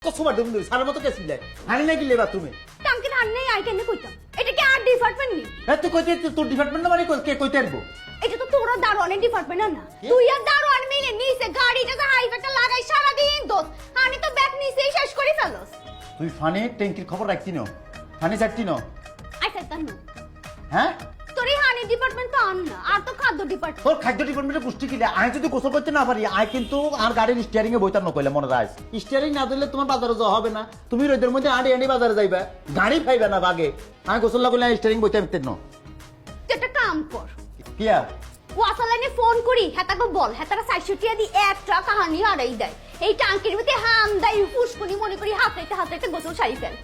কসবা ডুম দিই সারা মতো কেসি যায় হানি না গিলে বাথরুমে টাঙ্কির হান নেই আই কেন কইতাম এটা কি আর ডিপার্টমেন্ট নি তুই কইতে তোর ডিপার্টমেন্ট না মানে কে কইতে আসবো এটা তো তোরা দারোয়ানের ডিপার্টমেন্ট না তুই আর দারোয়ান মিলে নিচে গাড়িটা যে হাইওয়েটা লাগাই সারা দিন দোস হানি তো ব্যাগ নিচেই শেষ করে ফেলস তুই ফানি ট্যাঙ্কির খবর রাখতি না ফানি চাচ্ছি না আচ্ছা তানু হ্যাঁ তোর এই হানি ডিপার্টমেন্ট তো আন না আর তো খাদ্য ডিপার্টমেন্ট তোর খাদ্য ডিপার্টমেন্টে পুষ্টি কিলে আমি যদি গোসল করতে না পারি আই কিন্তু আর গাড়ির স্টিয়ারিং এ বইতাম না কইলে মনে রাখ স্টিয়ারিং না দিলে তোমার বাজারে যাওয়া হবে না তুমি রোদের মধ্যে আড়ি আড়ি বাজারে যাইবা গাড়ি পাইবে না বাগে আমি গোসল না করলে স্টিয়ারিং বইতে পারতেন না তুই একটা কাম কর কিয়া ওয়াসালাইনে ফোন করি হেতাকে বল হেতারা ৬৬ টিয়া দি একটা কাহানি আড়াই দেয় এই টাঙ্কির ভিতরে হাম দেয় ফুসকুনি মনে করি হাতে গোসল সারি ফেল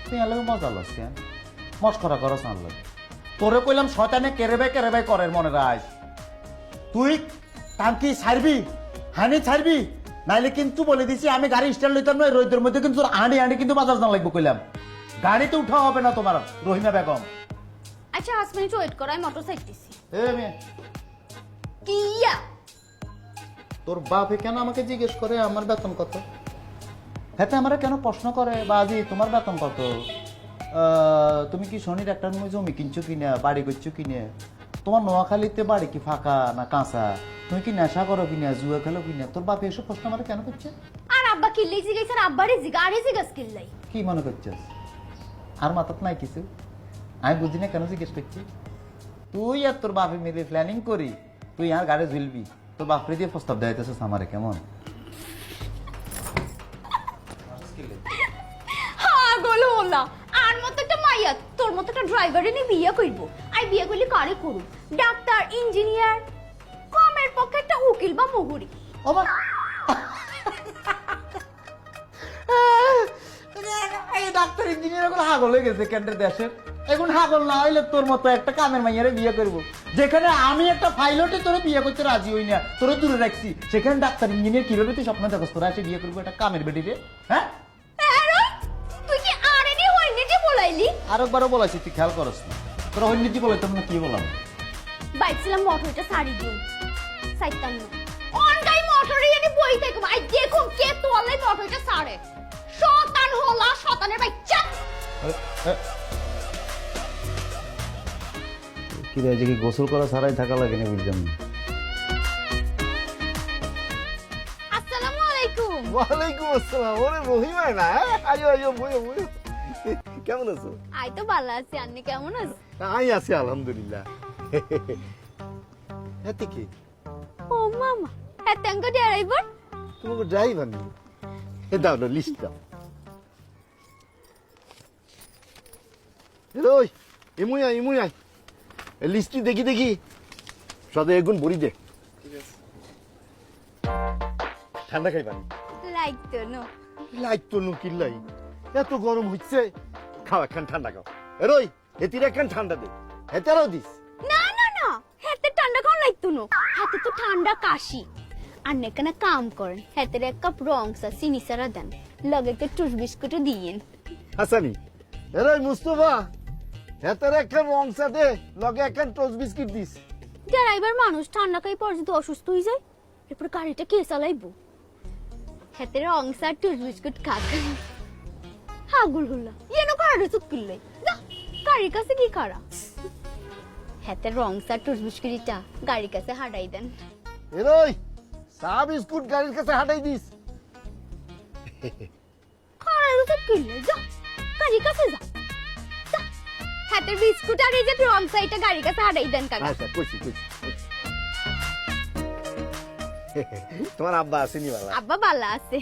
তুই আলো মজা লাগছে মস্করা করছ আনলো তোরে কইলাম শয়তানে কেরেবাই করের মনে রাখ তুই টাঙ্কি ছাড়বি হানি ছাড়বি নাইলে কিন্তু বলে দিছি আমি গাড়ি স্ট্যান্ড লইতাম না রোদের মধ্যে কিন্তু আড়ি আড়ি কিন্তু বাজার জানা লাগবে কইলাম গাড়িতে উঠা হবে না তোমার রহিমা বেগম আচ্ছা 5 মিনিট ওয়েট কর আমি মোটর সাইকেলছি এ মেয়ে কিয়া তোর বাপে কেন আমাকে জিজ্ঞেস করে আমার বেতন কত হ্যাঁ আমরা কেন প্রশ্ন করে বাজি তোমার বেতন কত তুমি কি শনির একটা জমি কিনছো কিনা বাড়ি করছো কিনা তোমার নোয়াখালীতে বাড়ি কি ফাঁকা না কাঁচা তুমি কি নেশা করো কিনা জুয়া খেলো কিনা তোর বাপে এসব প্রশ্ন আমার কেন করছে আর আব্বা কিল্লাই জিগাইছ আর আব্বারে জিগারে জিগাস কিল্লাই কি মনে করছিস আর মাথাত নাই কিছু আমি বুঝি না কেন জিজ্ঞেস করছি তুই আর তোর বাপে মিলে প্ল্যানিং করি তুই আর গাড়ি ঝুলবি তোর বাপরে দিয়ে প্রস্তাব দেওয়াইতেছিস আমারে কেমন হ্যাঁ বলো না আর মতো একটা মাইয়া তোর মতো একটা ড্রাইভারে নিয়ে বিয়ে করব আর বিয়ে করলে কারে করু ডাক্তার ইঞ্জিনিয়ার কমের পক্ষে একটা উকিল বা মুহুরি আমার এই ডাক্তার ইঞ্জিনিয়ার গুলো হাগল হয়ে গেছে কেন্দ্রের দেশের এখন হাগল না হইলে তোর মতো একটা কামের মাইয়ারে বিয়ে করবো যেখানে আমি একটা ফাইলটে তোর বিয়ে করতে রাজি হই না তোর দূরে রাখছি সেখানে ডাক্তার ইঞ্জিনিয়ার কিভাবে তুই স্বপ্ন দেখো তোরা এসে বিয়ে করবো একটা কামের বেটিরে হ্যাঁ তুই কি আরেনি হইনি যে বলাইলি আরেকবারও বলাইছি তুই খেয়াল করস না তোরা হইনি বলাইতাম না কি বললাম বাইছিলাম মোটরটা সারি দিন সাইতান্ন অন গাই মোটরে এনে বই থেকে ভাই দেখুন কে তোলে মোটরটা সারে শতান হলা শতানের বাচ্চা কি রে কি গোসল করা ছাড়াই থাকা লাগে না বুঝলাম না আসসালামু আলাইকুম ওয়ালাইকুম আসসালাম ওরে রহিমা না আয়ো আয়ো বইও বইও কেমন আছো আই তো ভালো আছি আপনি কেমন আছেন আমি আছি আলহামদুলিল্লাহ এতে কি ও মামা হ্যাঁ থ্যাংক ইউ ড্রাইভার তোমাকে ড্রাইভার নেই দাও না লিস্ট দাও ওই ইমুই আয় এই লিস্টটি দেখি সাথে এগুন বড়ি দে ঠান্ডা খাই পানি লাইক তো নো লাইট তো নুকিল্লাই এত গরম হচ্ছে খাও একখান ঠান্ডা খাও এরই এতির একখান ঠান্ডা দে এটারও দিস না হাতে ঠান্ডা খাওয়া লাগতো না হাতে তো ঠান্ডা কাশি আর নেকানে কাম করেন হাতের এক কাপ রং সা চিনি সারা দেন লগে একটা টুস বিস্কুটও দিয়েন হাসানি এরই মুস্তফা এটার একখান রং সাথে লগে একখান টোস্ট বিস্কিট দিস ড্রাইভার মানুষ ঠান্ডা খাই পর যদি অসুস্থ হয়ে যায় এরপর গাড়িটা কে চালাইবো হাতের রং সা টুস বিস্কুট খাতে হাগুল হুল্লা এনো কারে চুকিল্লাই যা গাড়ির কাছে কি করা হাতের রং সা টুস বিস্কুটটা গাড়ির কাছে হাঁটাই দেন এরই চা বিস্কুট গাড়ির কাছে হাঁটাই দিস কারে চুকিল্লাই যা গাড়ির কাছে যা হাতের বিস্কুট আর এই যে রং সাইডটা গাড়ির কাছে হাঁটাই দেন কাকা আচ্ছা কইছি তোমার আব্বা আসেনি বাবা আব্বা ভালো আছে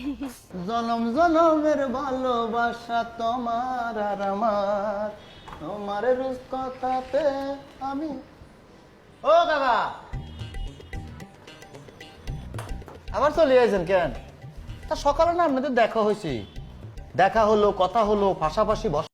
জনম জনমের ভালোবাসা তোমার আর আমার তোমার রূপ কথাতে আমি ও কাকা আবার চলে আসেন কেন তা সকালে না আপনাদের দেখা হয়েছে দেখা হলো কথা হলো পাশাপাশি বস